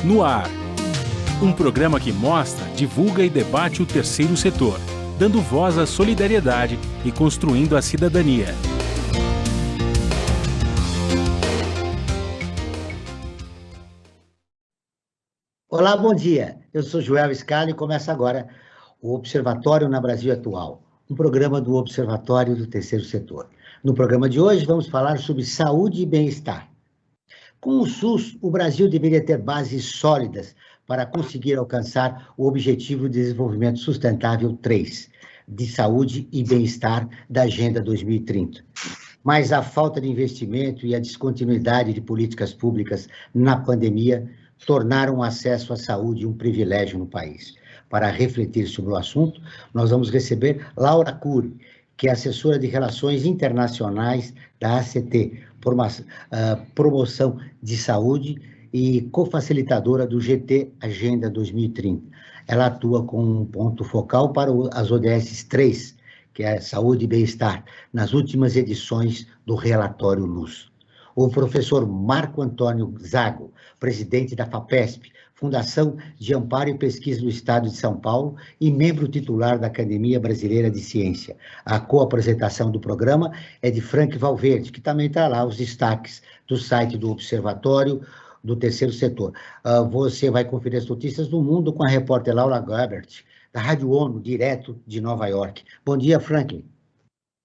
No Ar. Um programa que mostra, divulga e debate o terceiro setor, dando voz à solidariedade e construindo a cidadania. Olá, bom dia. Eu sou Joel Scali e começa agora o Observatório na Brasil Atual, um programa do Observatório do Terceiro Setor. No programa de hoje vamos falar sobre saúde e bem-estar. Com o SUS, o Brasil deveria ter bases sólidas para conseguir alcançar o Objetivo de Desenvolvimento Sustentável 3, de saúde e bem-estar da Agenda 2030. Mas a falta de investimento e a descontinuidade de políticas públicas na pandemia tornaram o acesso à saúde um privilégio no país. Para refletir sobre o assunto, nós vamos receber Laura Cury, que é assessora de Relações Internacionais da ACT, Promoção de Saúde e cofacilitadora do GT Agenda 2030. Ela atua com um ponto focal para as ODS 3, que é Saúde e Bem-Estar, nas últimas edições do relatório Luz. O professor Marco Antônio Zago, presidente da FAPESP, Fundação de Amparo e Pesquisa do Estado de São Paulo e membro titular da Academia Brasileira de Ciência. A co-apresentação do programa é de Frank Valverde, que também está lá os destaques do site do Observatório do Terceiro Setor. Você vai conferir as notícias do mundo com a repórter Laura Gabbert, da Rádio ONU, direto de Nova York. Bom dia, Franklin.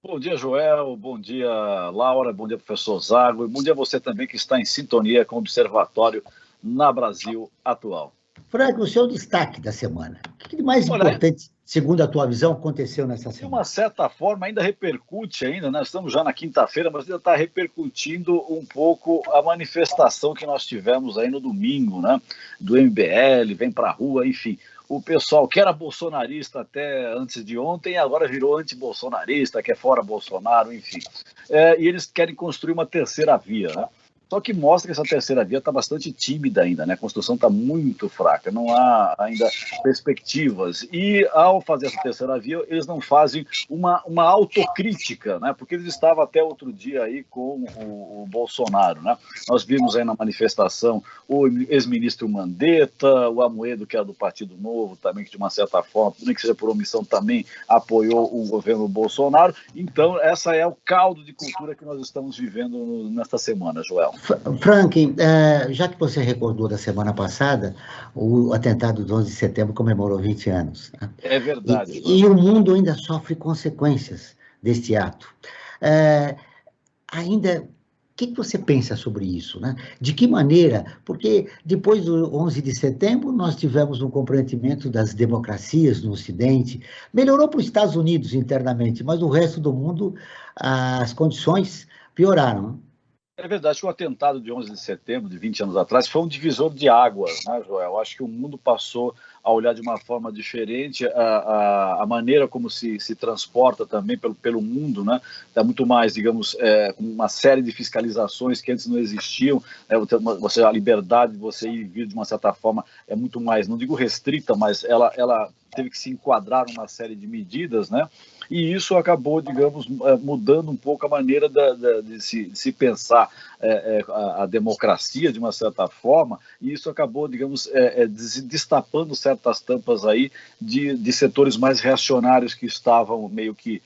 Bom dia, Joel. Bom dia, Laura. Bom dia, professor Zago. E bom dia a você também que está em sintonia com o Observatório na Brasil Atual. Franklin, o seu destaque da semana. O que de mais importante, segundo a tua visão, aconteceu nessa semana? De uma certa forma, ainda repercute, nós estamos já na quinta-feira, mas ainda está repercutindo um pouco a manifestação que nós tivemos aí no domingo, né? Do MBL, vem para a rua, enfim. O pessoal que era bolsonarista até antes de ontem, agora virou anti-bolsonarista, que é fora Bolsonaro, enfim. E eles querem construir uma terceira via, né? Só que mostra que essa terceira via está bastante tímida ainda, né? A construção está muito fraca, não há ainda perspectivas. E ao fazer essa terceira via, eles não fazem uma autocrítica, né? Porque eles estavam até outro dia aí com o Bolsonaro, né? Nós vimos aí na manifestação o ex-ministro Mandetta, o Amoedo, que era do Partido Novo, também que de uma certa forma, nem que seja por omissão, também apoiou o governo Bolsonaro. Então, essa é o caldo de cultura que nós estamos vivendo nesta semana, Joel. Franklin, já que você recordou da semana passada, o atentado do 11 de setembro comemorou 20 anos. Né? É verdade. E o mundo ainda sofre consequências deste ato. O que você pensa sobre isso? Né? De que maneira? Porque depois do 11 de setembro, nós tivemos um comprometimento das democracias no Ocidente. Melhorou para os Estados Unidos internamente, mas o resto do mundo, as condições pioraram. É verdade que o atentado de 11 de setembro, de 20 anos atrás, foi um divisor de águas, né, Joel? Acho que o mundo passou a olhar de uma forma diferente a maneira como se transporta também pelo mundo, né? Dá muito mais, digamos, uma série de fiscalizações que antes não existiam, né? A liberdade de você ir e vir de uma certa forma é muito mais, não digo restrita, mas ela teve que se enquadrar numa série de medidas, né? E isso acabou, digamos, mudando um pouco a maneira de se pensar a democracia, de uma certa forma, e isso acabou, digamos, destapando certas tampas aí de setores mais reacionários que estavam meio que,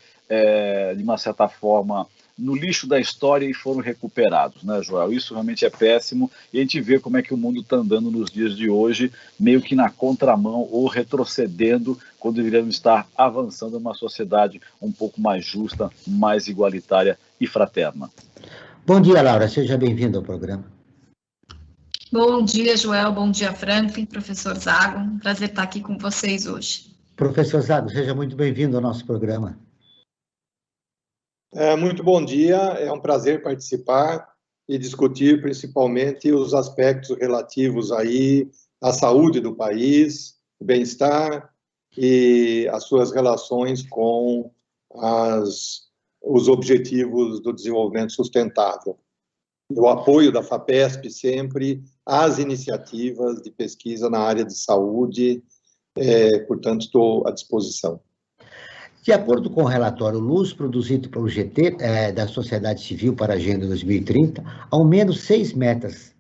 de uma certa forma, no lixo da história e foram recuperados, né, Joel? Isso realmente é péssimo e a gente vê como é que o mundo está andando nos dias de hoje, meio que na contramão ou retrocedendo, quando deveríamos estar avançando uma sociedade um pouco mais justa, mais igualitária e fraterna. Bom dia, Laura. Seja bem-vindo ao programa. Bom dia, Joel. Bom dia, Franklin, professor Zago. Um prazer estar aqui com vocês hoje. Professor Zago, seja muito bem-vindo ao nosso programa. Muito bom dia, é um prazer participar e discutir principalmente os aspectos relativos aí à saúde do país, bem-estar e as suas relações com os objetivos do desenvolvimento sustentável. O apoio da FAPESP sempre às iniciativas de pesquisa na área de saúde, portanto, estou à disposição. De acordo com o relatório Luz, produzido pelo GT, da Sociedade Civil para a Agenda 2030, ao menos 6 metas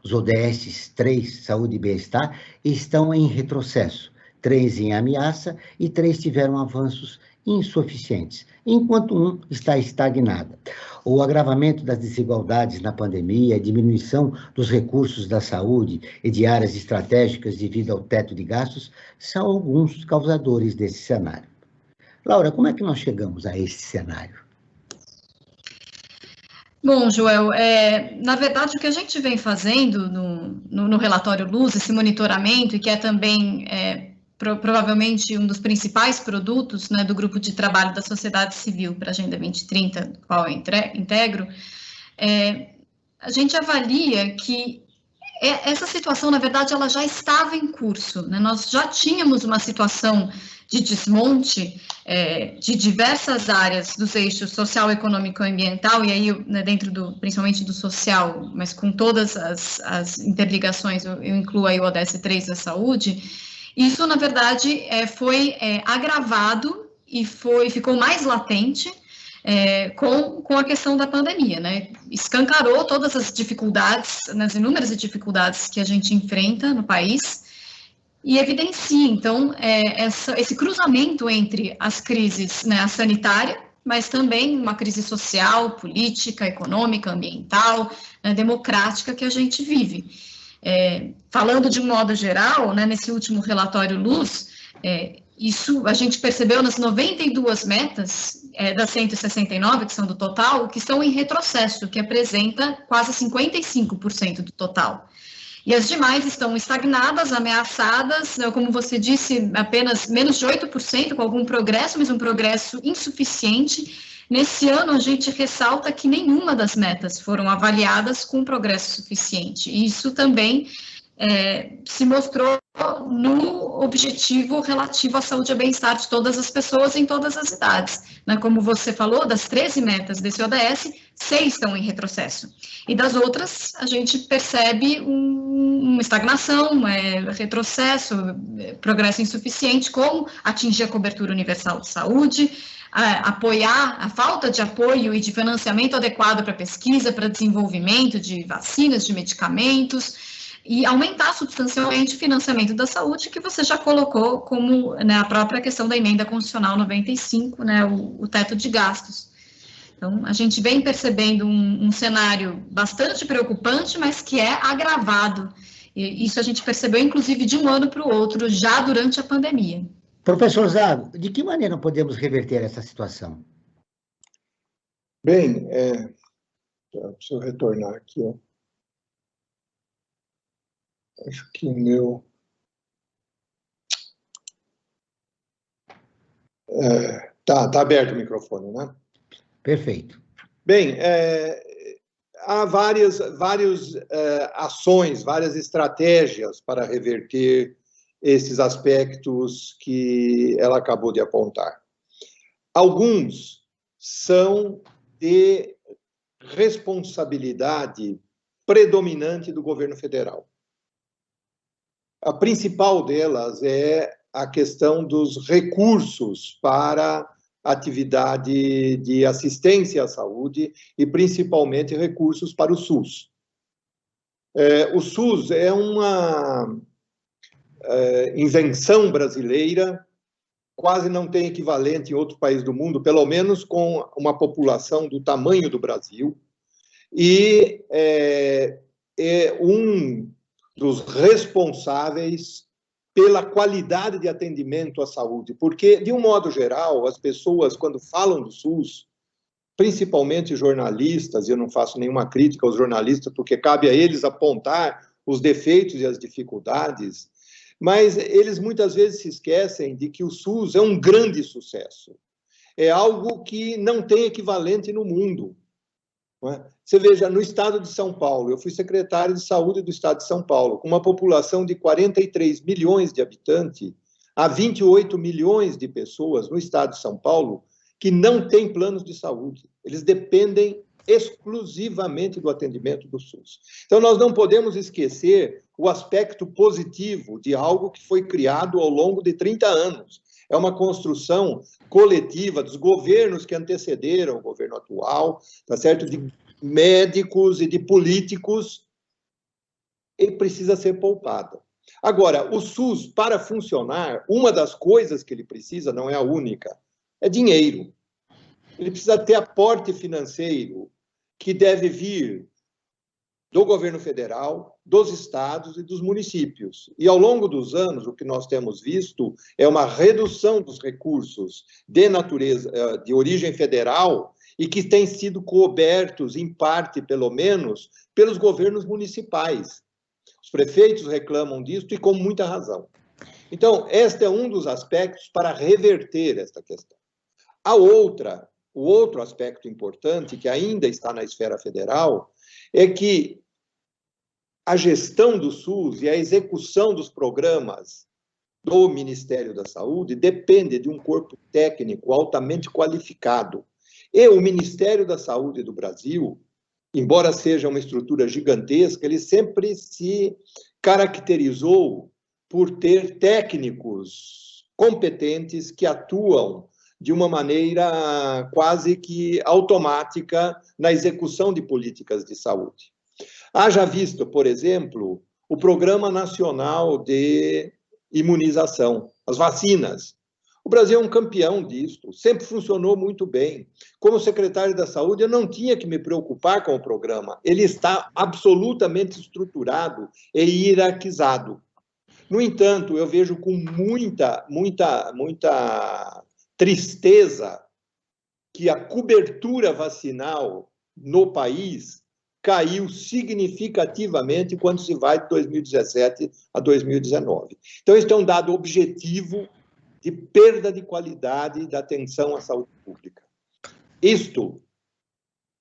Os ODS 3, Saúde e Bem-Estar, estão em retrocesso. 3 em ameaça e 3 tiveram avanços insuficientes, enquanto um está estagnado. O agravamento das desigualdades na pandemia, a diminuição dos recursos da saúde e de áreas estratégicas devido ao teto de gastos são alguns causadores desse cenário. Laura, como é que nós chegamos a esse cenário? Bom, Joel, na verdade, o que a gente vem fazendo no relatório Luz, esse monitoramento, e que é também provavelmente um dos principais produtos, né, do grupo de trabalho da sociedade civil para a Agenda 2030, do qual eu integro, a gente avalia que essa situação, na verdade, ela já estava em curso, né? Nós já tínhamos uma situação de desmonte de diversas áreas dos eixos social, econômico e ambiental, e aí, né, dentro principalmente do social, mas com todas as interligações, eu incluo aí o ODS 3 da saúde. Isso, na verdade, foi agravado e ficou mais latente com a questão da pandemia, né? Escancarou todas as dificuldades, nas inúmeras dificuldades que a gente enfrenta no país, e evidencia, então, esse cruzamento entre as crises, né, a sanitária, mas também uma crise social, política, econômica, ambiental, né, democrática que a gente vive. Falando de um modo geral, né, nesse último relatório Luz, isso a gente percebeu nas 92 metas das 169, que são do total, que estão em retrocesso, que apresenta quase 55% do total. E as demais estão estagnadas, ameaçadas, né, como você disse, apenas menos de 8%, com algum progresso, mas um progresso insuficiente. Nesse ano, a gente ressalta que nenhuma das metas foram avaliadas com progresso suficiente. E isso também se mostrou no objetivo relativo à saúde e bem-estar de todas as pessoas em todas as idades. Né? Como você falou, das 13 metas desse ODS, 6 estão em retrocesso. E das outras, a gente percebe uma estagnação, retrocesso, progresso insuficiente, como atingir a cobertura universal de saúde, apoiar a falta de apoio e de financiamento adequado para pesquisa, para desenvolvimento de vacinas, de medicamentos, e aumentar substancialmente o financiamento da saúde, que você já colocou como, né, a própria questão da emenda constitucional 95, né, o teto de gastos. Então, a gente vem percebendo um cenário bastante preocupante, mas que é agravado. E isso a gente percebeu, inclusive, de um ano para o outro, já durante a pandemia. Professor Zago, de que maneira podemos reverter essa situação? Bem, preciso retornar aqui, ó. Acho que meu... Tá aberto o microfone, né? Perfeito. Bem, há várias ações, várias estratégias para reverter esses aspectos que ela acabou de apontar. Alguns são de responsabilidade predominante do governo federal. A principal delas é a questão dos recursos para atividade de assistência à saúde e, principalmente, recursos para o SUS. O SUS é uma invenção brasileira, quase não tem equivalente em outro país do mundo, pelo menos com uma população do tamanho do Brasil, e é um dos responsáveis pela qualidade de atendimento à saúde, porque, de um modo geral, as pessoas, quando falam do SUS, principalmente jornalistas, e eu não faço nenhuma crítica aos jornalistas, porque cabe a eles apontar os defeitos e as dificuldades, mas eles muitas vezes se esquecem de que o SUS é um grande sucesso. É algo que não tem equivalente no mundo. Você veja, no estado de São Paulo, eu fui secretário de saúde do estado de São Paulo, com uma população de 43 milhões de habitantes, há 28 milhões de pessoas no estado de São Paulo que não têm planos de saúde. Eles dependem exclusivamente do atendimento do SUS. Então, nós não podemos esquecer o aspecto positivo de algo que foi criado ao longo de 30 anos. É uma construção coletiva dos governos que antecederam o governo atual, tá certo? De médicos e de políticos ele precisa ser poupado. Agora, o SUS, para funcionar, uma das coisas que ele precisa, não é a única, é dinheiro. Ele precisa ter aporte financeiro que deve vir do governo federal, dos estados e dos municípios. E, ao longo dos anos, o que nós temos visto é uma redução dos recursos de natureza, de origem federal, e que têm sido cobertos, em parte, pelo menos, pelos governos municipais. Os prefeitos reclamam disso e com muita razão. Então, este é um dos aspectos para reverter esta questão. O outro aspecto importante, que ainda está na esfera federal, é que a gestão do SUS e a execução dos programas do Ministério da Saúde depende de um corpo técnico altamente qualificado. E o Ministério da Saúde do Brasil, embora seja uma estrutura gigantesca, ele sempre se caracterizou por ter técnicos competentes que atuam de uma maneira quase que automática na execução de políticas de saúde. Haja visto, por exemplo, o Programa Nacional de Imunização, as vacinas. O Brasil é um campeão disso, sempre funcionou muito bem. Como secretário da Saúde, eu não tinha que me preocupar com o programa. Ele está absolutamente estruturado e hierarquizado. No entanto, eu vejo com muita tristeza que a cobertura vacinal no país caiu significativamente quando se vai de 2017 a 2019. Então, este é um dado objetivo de perda de qualidade da atenção à saúde pública. Isto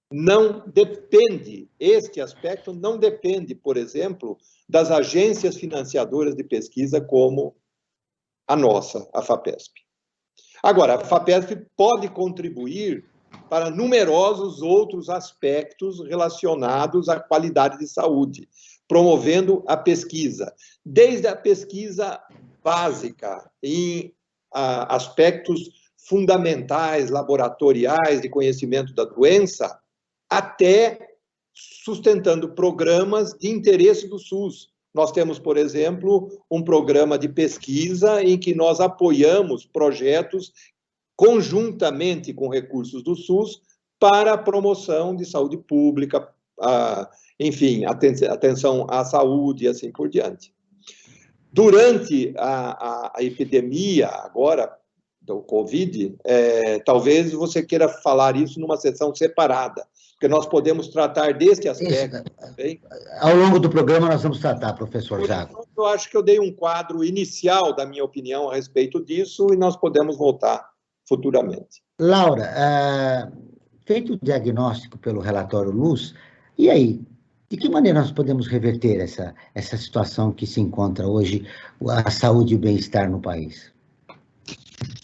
não depende, este aspecto não depende, por exemplo, das agências financiadoras de pesquisa como a nossa, a FAPESP. Agora, a FAPESP pode contribuir para numerosos outros aspectos relacionados à qualidade de saúde, promovendo a pesquisa, desde a pesquisa básica em aspectos fundamentais, laboratoriais de conhecimento da doença, até sustentando programas de interesse do SUS. Nós temos, por exemplo, um programa de pesquisa em que nós apoiamos projetos conjuntamente com recursos do SUS para a promoção de saúde pública, enfim, atenção à saúde e assim por diante. Durante a epidemia agora do Covid, talvez você queira falar isso numa sessão separada, porque nós podemos tratar deste aspecto também. Ao longo do programa nós vamos tratar, professor Zago. Eu acho que eu dei um quadro inicial da minha opinião a respeito disso e nós podemos voltar futuramente. Laura, feito o diagnóstico pelo relatório Luz, e aí? De que maneira nós podemos reverter essa situação que se encontra hoje, a saúde e o bem-estar no país?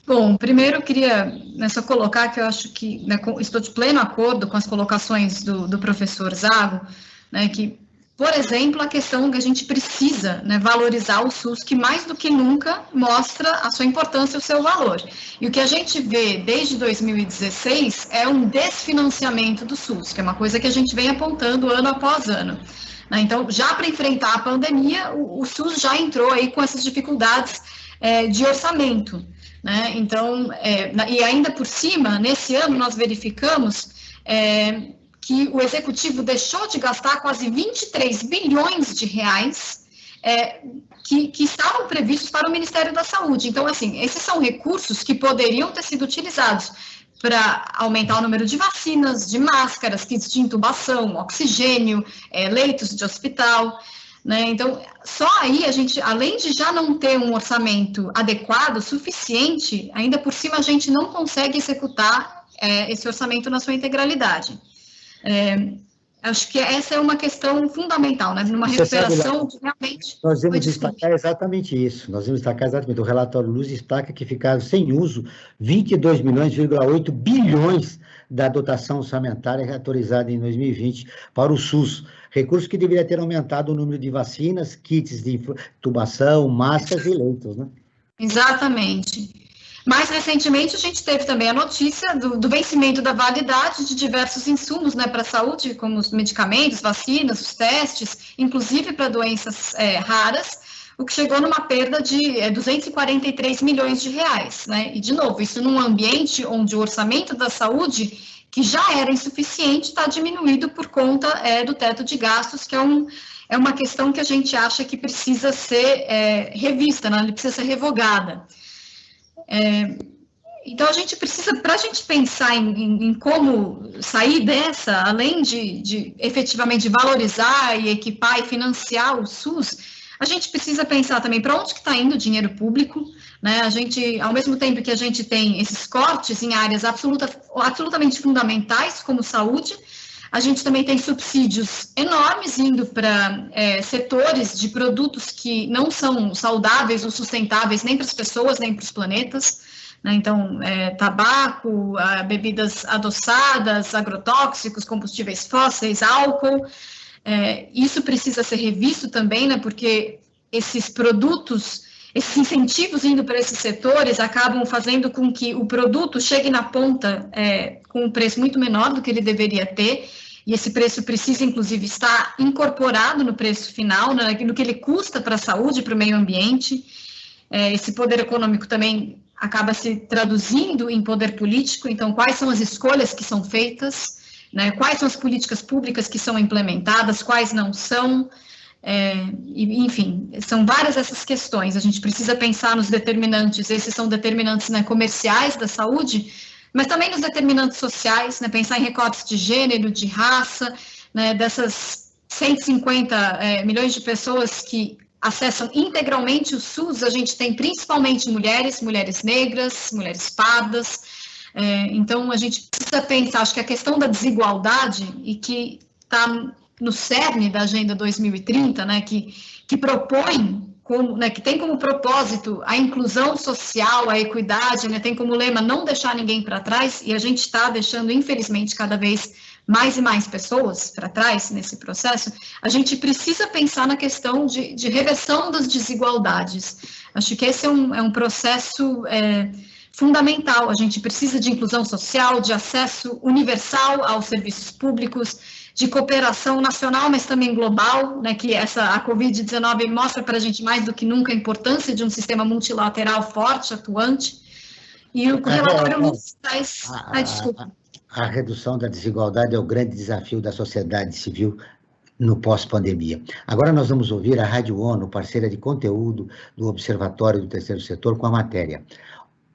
Bom, primeiro eu queria só colocar que eu acho que estou de pleno acordo com as colocações do professor Zago, que, por exemplo, a questão que a gente precisa valorizar o SUS, que mais do que nunca mostra a sua importância e o seu valor. E o que a gente vê desde 2016 é um desfinanciamento do SUS, que é uma coisa que a gente vem apontando ano após ano. Então, já para enfrentar a pandemia, o SUS já entrou aí com essas dificuldades de orçamento. Então, e ainda por cima, nesse ano nós verificamos que o Executivo deixou de gastar quase 23 bilhões de reais que estavam previstos para o Ministério da Saúde. Então, assim, esses são recursos que poderiam ter sido utilizados para aumentar o número de vacinas, de máscaras, kits de intubação, oxigênio, leitos de hospital. Então, só aí a gente, além de já não ter um orçamento adequado, suficiente, ainda por cima a gente não consegue executar esse orçamento na sua integralidade. Acho que essa é uma questão fundamental, numa recuperação que realmente... Nós vamos destacar exatamente isso, o relatório Luz destaca que ficaram sem uso 22,8 bilhões da dotação orçamentária autorizada em 2020 para o SUS, recursos que deveria ter aumentado o número de vacinas, kits de intubação, máscaras e leitos, Exatamente. Mais recentemente, a gente teve também a notícia do vencimento da validade de diversos insumos, né, para a saúde, como os medicamentos, vacinas, os testes, inclusive para doenças raras, o que chegou numa perda de 243 milhões de reais, né? E, de novo, isso num ambiente onde o orçamento da saúde, que já era insuficiente, está diminuído por conta do teto de gastos, que é uma questão que a gente acha que precisa ser revista, né? Ela precisa ser revogada. Então, a gente precisa, para a gente pensar em como sair dessa, além de efetivamente valorizar e equipar e financiar o SUS, a gente precisa pensar também para onde que está indo o dinheiro público, né? A gente, ao mesmo tempo que a gente tem esses cortes em áreas absolutamente fundamentais, como saúde, a gente também tem subsídios enormes indo para setores de produtos que não são saudáveis ou sustentáveis nem para as pessoas, nem para os planetas, né? Então, tabaco, bebidas adoçadas, agrotóxicos, combustíveis fósseis, álcool. Isso precisa ser revisto também, né? Porque esses produtos, esses incentivos indo para esses setores acabam fazendo com que o produto chegue na ponta com um preço muito menor do que ele deveria ter, e esse preço precisa, inclusive, estar incorporado no preço final, né, no que ele custa para a saúde, para o meio ambiente. Esse poder econômico também acaba se traduzindo em poder político, então, quais são as escolhas que são feitas, né, quais são as políticas públicas que são implementadas, quais não são, enfim, são várias essas questões. A gente precisa pensar nos determinantes, esses são determinantes, né, comerciais da saúde, mas também nos determinantes sociais, né, pensar em recortes de gênero, de raça, né, dessas 150 milhões de pessoas que acessam integralmente o SUS, a gente tem principalmente mulheres negras, mulheres pardas. Então, a gente precisa pensar, acho que a questão da desigualdade, e que está no cerne da Agenda 2030, né, que propõe, né, que tem como propósito a inclusão social, a equidade, né, tem como lema não deixar ninguém para trás, e a gente está deixando, infelizmente, cada vez mais e mais pessoas para trás nesse processo. A gente precisa pensar na questão de reversão das desigualdades. Acho que esse é um processo fundamental. A gente precisa de inclusão social, de acesso universal aos serviços públicos, de cooperação nacional, mas também global, né, que a Covid-19 mostra para a gente mais do que nunca a importância de um sistema multilateral forte, atuante, e o relatório Luz traz... desculpa. A redução da desigualdade é o grande desafio da sociedade civil no pós-pandemia. Agora nós vamos ouvir a Rádio ONU, parceira de conteúdo do Observatório do Terceiro Setor, com a matéria.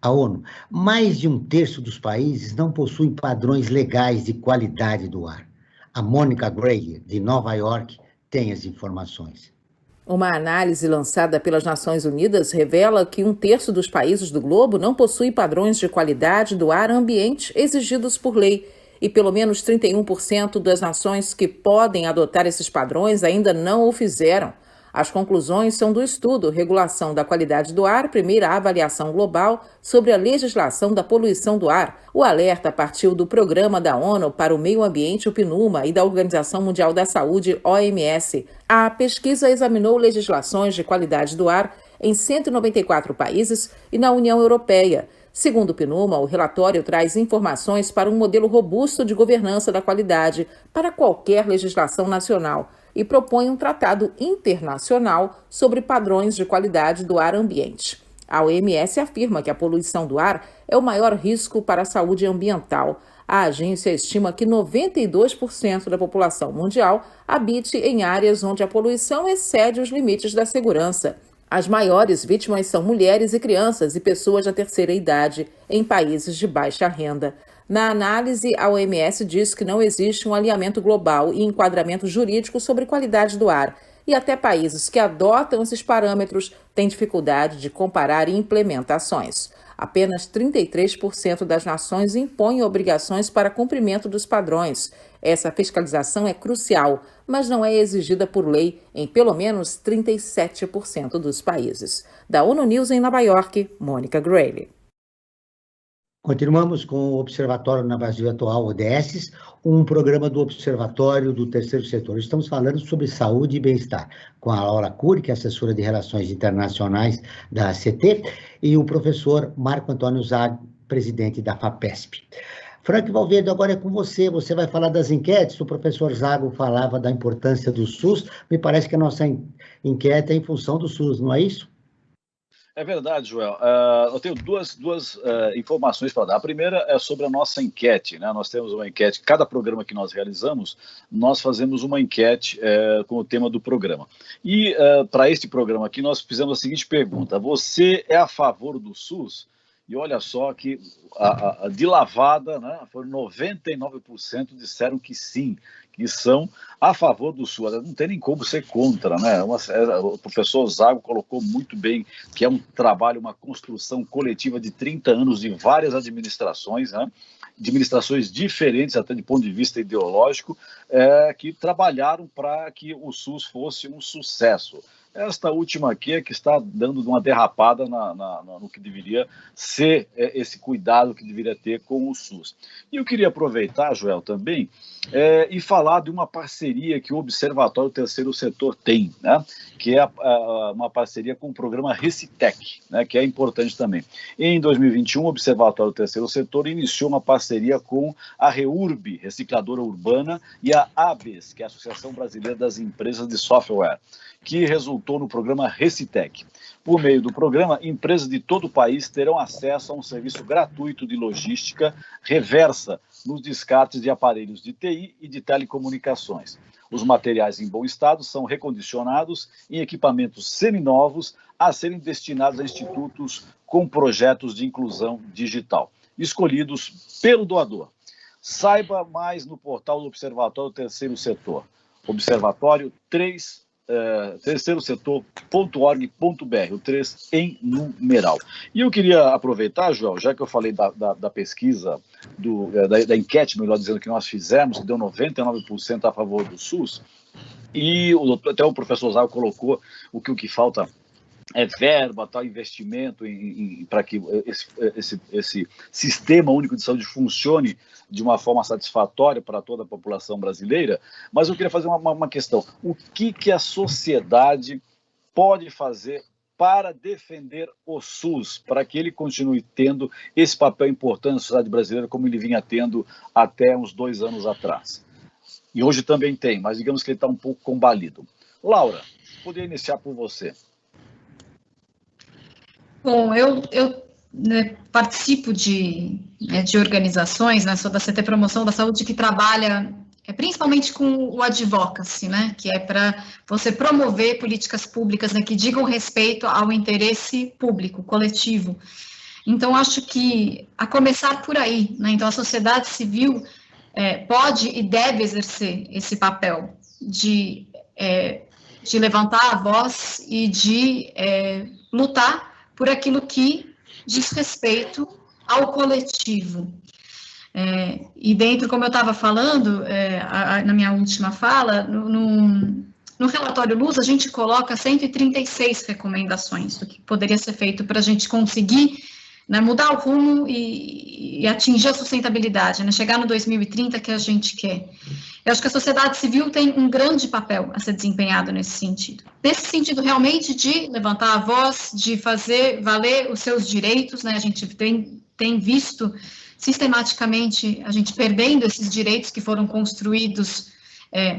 A ONU, mais de 1/3 dos países não possuem padrões legais de qualidade do ar. A Monica Grayle, de Nova York, tem as informações. Uma análise lançada pelas Nações Unidas revela que 1/3 dos países do globo não possui padrões de qualidade do ar ambiente exigidos por lei, e pelo menos 31% das nações que podem adotar esses padrões ainda não o fizeram. As conclusões são do estudo Regulação da Qualidade do Ar, primeira avaliação global sobre a legislação da poluição do ar. O alerta partiu do Programa da ONU para o Meio Ambiente, o PNUMA, e da Organização Mundial da Saúde, OMS. A pesquisa examinou legislações de qualidade do ar em 194 países e na União Europeia. Segundo o PNUMA, o relatório traz informações para um modelo robusto de governança da qualidade para qualquer legislação nacional e propõe um tratado internacional sobre padrões de qualidade do ar ambiente. A OMS afirma que a poluição do ar é o maior risco para a saúde ambiental. A agência estima que 92% da população mundial habite em áreas onde a poluição excede os limites da segurança. As maiores vítimas são mulheres e crianças e pessoas da terceira idade, em países de baixa renda. Na análise, a OMS diz que não existe um alinhamento global e enquadramento jurídico sobre qualidade do ar, e até países que adotam esses parâmetros têm dificuldade de comparar implementações. Apenas 33% das nações impõem obrigações para cumprimento dos padrões. Essa fiscalização é crucial, mas não é exigida por lei em pelo menos 37% dos países. Da ONU News em Nova York, Monica Grayle. Continuamos com o Observatório na Brasil Atual, ODS, um programa do Observatório do Terceiro Setor. Estamos falando sobre saúde e bem-estar, com a Laura Cury, que é assessora de Relações Internacionais da ACT, e o professor Marco Antônio Zago, presidente da FAPESP. Frank Valverde, agora é com você. Você vai falar das enquetes. O professor Zago falava da importância do SUS. Me parece que a nossa enquete é em função do SUS, não é isso? É verdade, Joel. Eu tenho duas informações para dar. A primeira é sobre a nossa enquete, né? Nós temos uma enquete, cada programa que nós realizamos, nós fazemos uma enquete com o tema do programa. E para este programa aqui, nós fizemos a seguinte pergunta: você é a favor do SUS? E olha só que de lavada, né, foram 99% disseram que sim, que são a favor do SUS. Não tem nem como ser contra, né? O professor Zago colocou muito bem que é um trabalho, uma construção coletiva de 30 anos de várias administrações, né? Administrações diferentes, até de ponto de vista ideológico, que trabalharam para que o SUS fosse um sucesso. Esta última aqui é que está dando uma derrapada no que deveria ser esse cuidado que deveria ter com o SUS. E eu queria aproveitar, Joel, também, e falar de uma parceria que o Observatório Terceiro Setor tem, né? Que é uma parceria com o programa Recitec, né? Que é importante também. Em 2021, o Observatório Terceiro Setor iniciou uma parceria com a REURB, Recicladora Urbana, e a ABES, que é a Associação Brasileira das Empresas de Software, que resultou no programa Recitec. Por meio do programa, empresas de todo o país terão acesso a um serviço gratuito de logística reversa nos descartes de aparelhos de TI e de telecomunicações. Os materiais em bom estado são recondicionados em equipamentos seminovos a serem destinados a institutos com projetos de inclusão digital, escolhidos pelo doador. Saiba mais no portal do Observatório Terceiro Setor, Observatório terceirosetor.org.br, o 3 em numeral. E eu queria aproveitar, Joel, já que eu falei da pesquisa, da enquete, melhor dizendo, que nós fizemos, que deu 99% a favor do SUS, e até o professor Zago colocou o que falta é verba, tal, investimento para que esse sistema único de saúde funcione de uma forma satisfatória para toda a população brasileira. Mas eu queria fazer uma questão: o que a sociedade pode fazer para defender o SUS, para que ele continue tendo esse papel importante na sociedade brasileira, como ele vinha tendo até uns 2 anos atrás? E hoje também tem, mas digamos que ele está um pouco combalido. Laura, poderia iniciar por você. Bom, eu participo de organizações, né, sou da CT Promoção da Saúde, que trabalha principalmente com o advocacy, né, que é para você promover políticas públicas, né, que digam respeito ao interesse público, coletivo. Então, acho que, a começar por aí, né, então a sociedade civil pode e deve exercer esse papel de levantar a voz e de lutar por aquilo que diz respeito ao coletivo. E dentro, como eu estava falando, na minha última fala, no relatório Luz, a gente coloca 136 recomendações do que poderia ser feito para a gente conseguir, né, mudar o rumo e atingir a sustentabilidade, né, chegar no 2030 que a gente quer. Eu acho que a sociedade civil tem um grande papel a ser desempenhado nesse sentido. Nesse sentido, realmente, de levantar a voz, de fazer valer os seus direitos, né? A gente tem visto sistematicamente a gente perdendo esses direitos que foram construídos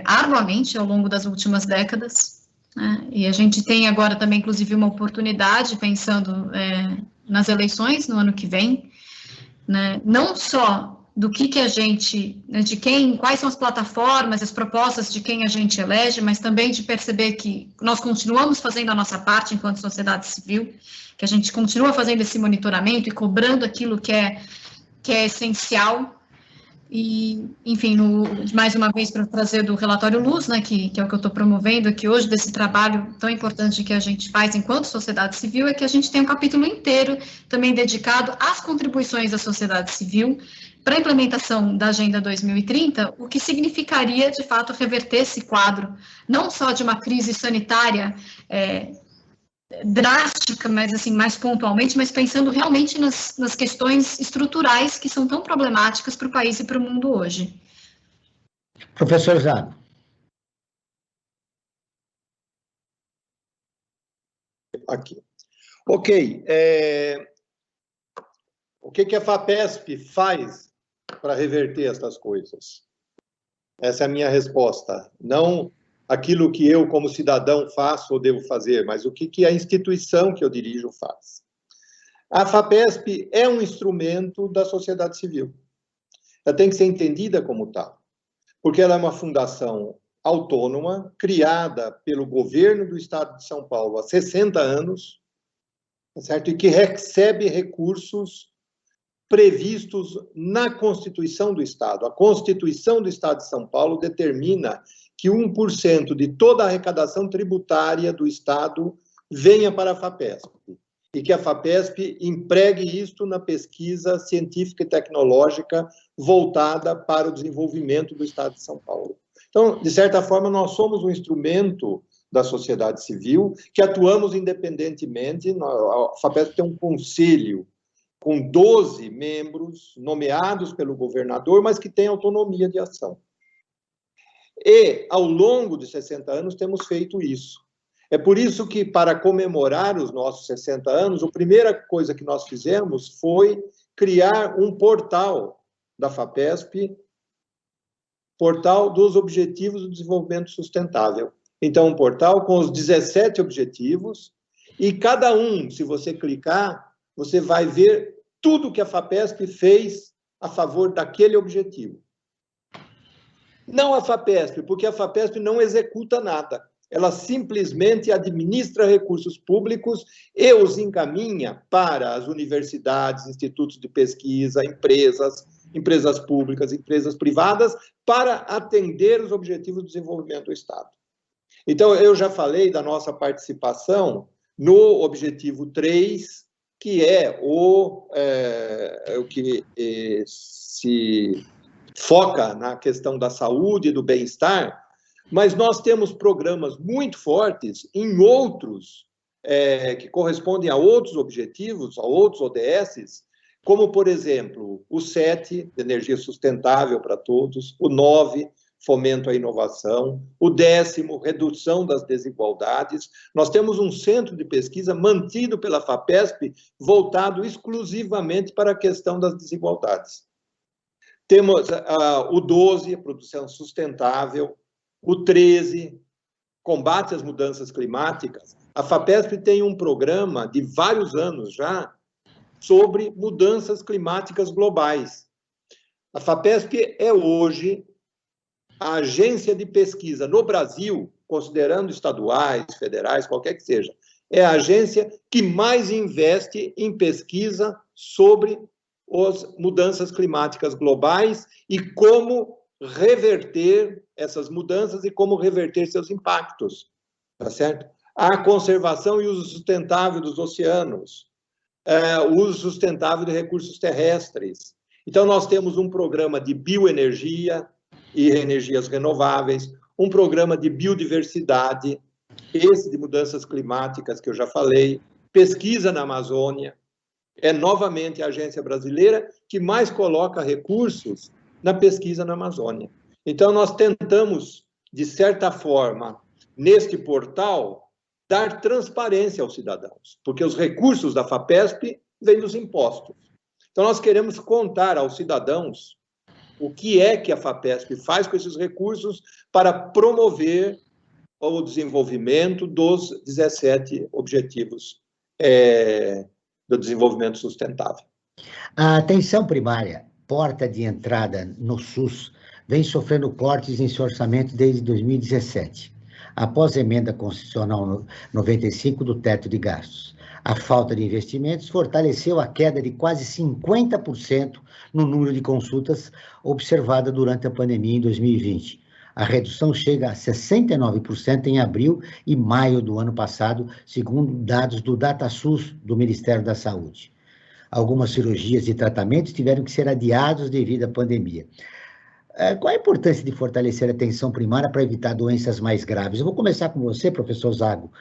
arduamente ao longo das últimas décadas, né? E a gente tem agora também, inclusive, uma oportunidade, pensando nas eleições no ano que vem, né? Não só do que a gente, né, quais são as plataformas, as propostas de quem a gente elege, mas também de perceber que nós continuamos fazendo a nossa parte enquanto sociedade civil, que a gente continua fazendo esse monitoramento e cobrando aquilo que é essencial. E, enfim, mais uma vez, para trazer do relatório Luz, né, que é o que eu estou promovendo aqui hoje, desse trabalho tão importante que a gente faz enquanto sociedade civil, é que a gente tem um capítulo inteiro também dedicado às contribuições da sociedade civil para a implementação da Agenda 2030, o que significaria, de fato, reverter esse quadro, não só de uma crise sanitária drástica, mas assim, mais pontualmente, mas pensando realmente nas questões estruturais que são tão problemáticas para o país e para o mundo hoje. Professor Zago. Aqui. Ok. O que a FAPESP faz para reverter essas coisas? Essa é a minha resposta. Não aquilo que eu, como cidadão, faço ou devo fazer, mas o que a instituição que eu dirijo faz. A FAPESP é um instrumento da sociedade civil. Ela tem que ser entendida como tal, porque ela é uma fundação autônoma, criada pelo governo do Estado de São Paulo há 60 anos, certo? E que recebe recursos previstos na Constituição do Estado. A Constituição do Estado de São Paulo determina que 1% de toda a arrecadação tributária do Estado venha para a FAPESP, e que a FAPESP empregue isto na pesquisa científica e tecnológica voltada para o desenvolvimento do Estado de São Paulo. Então, de certa forma, nós somos um instrumento da sociedade civil que atuamos independentemente. A FAPESP tem um conselho com 12 membros nomeados pelo governador, mas que tem autonomia de ação. E, ao longo de 60 anos, temos feito isso. É por isso que, para comemorar os nossos 60 anos, a primeira coisa que nós fizemos foi criar um portal da FAPESP, portal dos Objetivos do Desenvolvimento Sustentável. Então, um portal com os 17 objetivos, e cada um, se você clicar, você vai ver tudo que a FAPESP fez a favor daquele objetivo. Não a FAPESP, porque a FAPESP não executa nada. Ela simplesmente administra recursos públicos e os encaminha para as universidades, institutos de pesquisa, empresas públicas, empresas privadas, para atender os objetivos de desenvolvimento do Estado. Então, eu já falei da nossa participação no objetivo 3, que é o que se foca na questão da saúde e do bem-estar, mas nós temos programas muito fortes em outros, que correspondem a outros objetivos, a outros ODSs, como, por exemplo, o 7, de energia sustentável para todos, o 9, fomento à inovação, o 10º, redução das desigualdades. Nós temos um centro de pesquisa mantido pela FAPESP, voltado exclusivamente para a questão das desigualdades. Temos o 12, produção sustentável, o 13, combate às mudanças climáticas. A FAPESP tem um programa de vários anos já sobre mudanças climáticas globais. A FAPESP é hoje a agência de pesquisa no Brasil, considerando estaduais, federais, qualquer que seja, é a agência que mais investe em pesquisa sobre as mudanças climáticas globais e como reverter essas mudanças e como reverter seus impactos, tá certo? A conservação e uso sustentável dos oceanos, o uso sustentável de recursos terrestres. Então, nós temos um programa de bioenergia e energias renováveis, um programa de biodiversidade, esse de mudanças climáticas que eu já falei, pesquisa na Amazônia. É novamente a agência brasileira que mais coloca recursos na pesquisa na Amazônia. Então, nós tentamos, de certa forma, neste portal, dar transparência aos cidadãos, porque os recursos da FAPESP vêm dos impostos. Então, nós queremos contar aos cidadãos o que é que a FAPESP faz com esses recursos para promover o desenvolvimento dos 17 objetivos do desenvolvimento sustentável. A atenção primária, porta de entrada no SUS, vem sofrendo cortes em seu orçamento desde 2017, após a emenda constitucional 95 do teto de gastos. A falta de investimentos fortaleceu a queda de quase 50% no número de consultas observada durante a pandemia em 2020. A redução chega a 69% em abril e maio do ano passado, segundo dados do DataSUS do Ministério da Saúde. Algumas cirurgias e tratamentos tiveram que ser adiados devido à pandemia. Qual a importância de fortalecer a atenção primária para evitar doenças mais graves? Eu vou começar com você, professor Zago,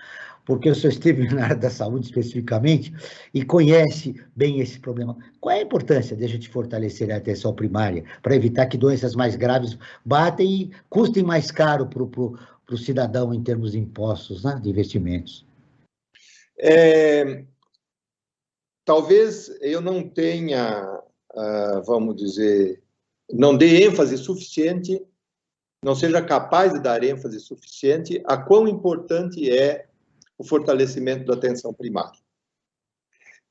porque o senhor esteve na área da saúde especificamente e conhece bem esse problema. Qual é a importância de a gente fortalecer a atenção primária para evitar que doenças mais graves batem e custem mais caro para o cidadão em termos de impostos, né, de investimentos? Talvez eu não tenha, vamos dizer, não dê ênfase suficiente, não seja capaz de dar ênfase suficiente a quão importante é o fortalecimento da atenção primária.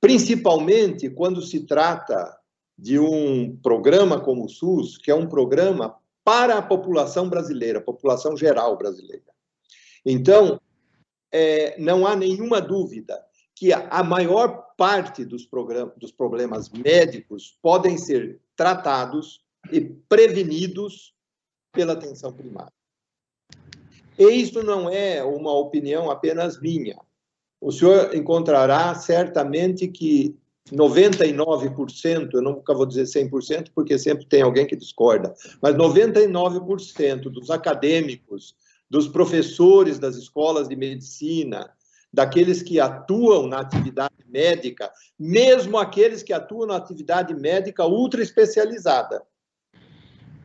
Principalmente quando se trata de um programa como o SUS, que é um programa para a população brasileira, a população geral brasileira. Então, não há nenhuma dúvida que a maior parte dos problemas médicos podem ser tratados e prevenidos pela atenção primária. E isso não é uma opinião apenas minha. O senhor encontrará certamente que 99%, eu nunca vou dizer 100%, porque sempre tem alguém que discorda, mas 99% dos acadêmicos, dos professores das escolas de medicina, daqueles que atuam na atividade médica, mesmo aqueles que atuam na atividade médica ultra especializada,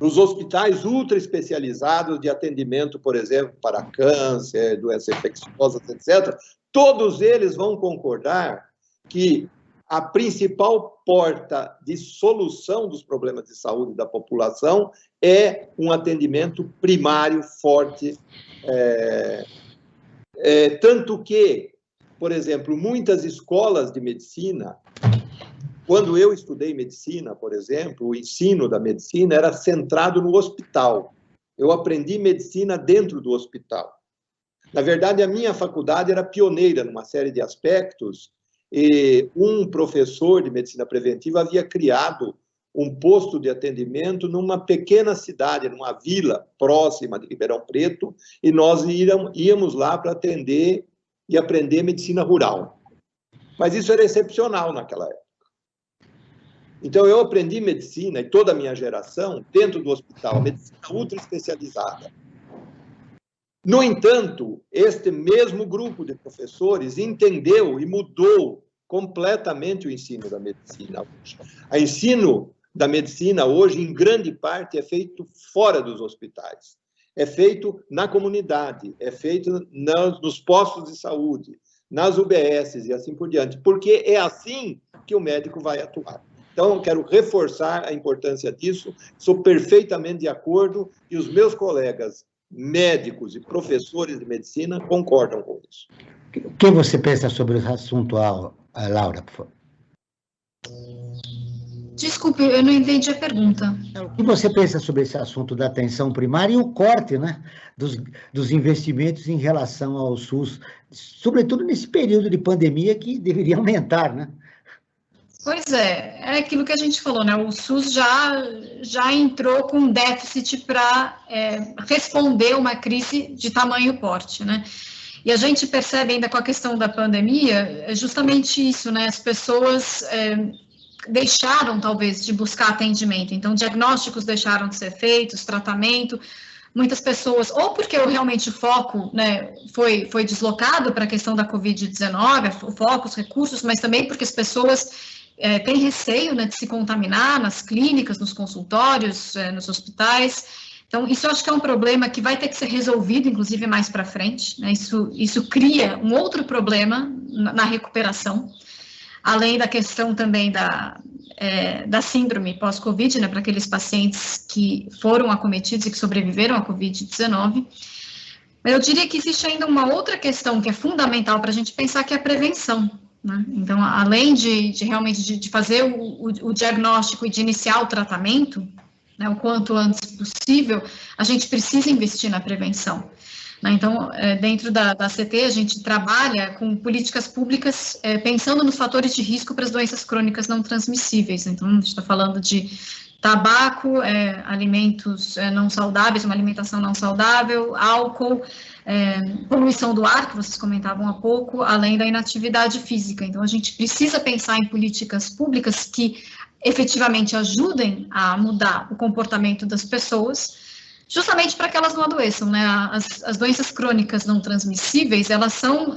nos hospitais ultra especializados de atendimento, por exemplo, para câncer, doenças infecciosas, etc., todos eles vão concordar que a principal porta de solução dos problemas de saúde da população é um atendimento primário forte. Tanto que, por exemplo, muitas escolas de medicina, quando eu estudei medicina, por exemplo, o ensino da medicina era centrado no hospital. Eu aprendi medicina dentro do hospital. Na verdade, a minha faculdade era pioneira numa série de aspectos, e um professor de medicina preventiva havia criado um posto de atendimento numa pequena cidade, numa vila próxima de Ribeirão Preto, e nós íamos lá para atender e aprender medicina rural. Mas isso era excepcional naquela época. Então, eu aprendi medicina, e toda a minha geração, dentro do hospital, medicina ultra especializada. No entanto, este mesmo grupo de professores entendeu e mudou completamente o ensino da medicina hoje. O ensino da medicina hoje, em grande parte, é feito fora dos hospitais. É feito na comunidade, é feito nos postos de saúde, nas UBSs e assim por diante, porque é assim que o médico vai atuar. Então, eu quero reforçar a importância disso, sou perfeitamente de acordo e os meus colegas médicos e professores de medicina concordam com isso. O que você pensa sobre esse assunto, Laura, por favor? Desculpe, eu não entendi a pergunta. O que você pensa sobre esse assunto da atenção primária e o corte, né, dos investimentos em relação ao SUS, sobretudo nesse período de pandemia que deveria aumentar, né? Pois é aquilo que a gente falou, né? O SUS já entrou com um déficit para responder uma crise de tamanho porte, né? E a gente percebe ainda com a questão da pandemia, justamente isso, né? As pessoas deixaram, talvez, de buscar atendimento. Então, diagnósticos deixaram de ser feitos, tratamento. Muitas pessoas, ou porque realmente o foco, né, foi deslocado para a questão da Covid-19, o foco, os recursos, mas também porque as pessoas têm receio, né, de se contaminar nas clínicas, nos consultórios, nos hospitais. Então, isso eu acho que é um problema que vai ter que ser resolvido, inclusive, mais para frente, né? Isso cria um outro problema na recuperação, além da questão também da síndrome pós-Covid, né, para aqueles pacientes que foram acometidos e que sobreviveram à Covid-19. Mas eu diria que existe ainda uma outra questão que é fundamental para a gente pensar, que é a prevenção, né? Então, além de realmente de fazer o diagnóstico e de iniciar o tratamento, né, o quanto antes possível, a gente precisa investir na prevenção. Então, dentro da CT, a gente trabalha com políticas públicas pensando nos fatores de risco para as doenças crônicas não transmissíveis. Então, a gente está falando de tabaco, alimentos não saudáveis, uma alimentação não saudável, álcool, poluição do ar, que vocês comentavam há pouco, além da inatividade física. Então, a gente precisa pensar em políticas públicas que efetivamente ajudem a mudar o comportamento das pessoas, justamente para que elas não adoeçam, né? As doenças crônicas não transmissíveis, elas são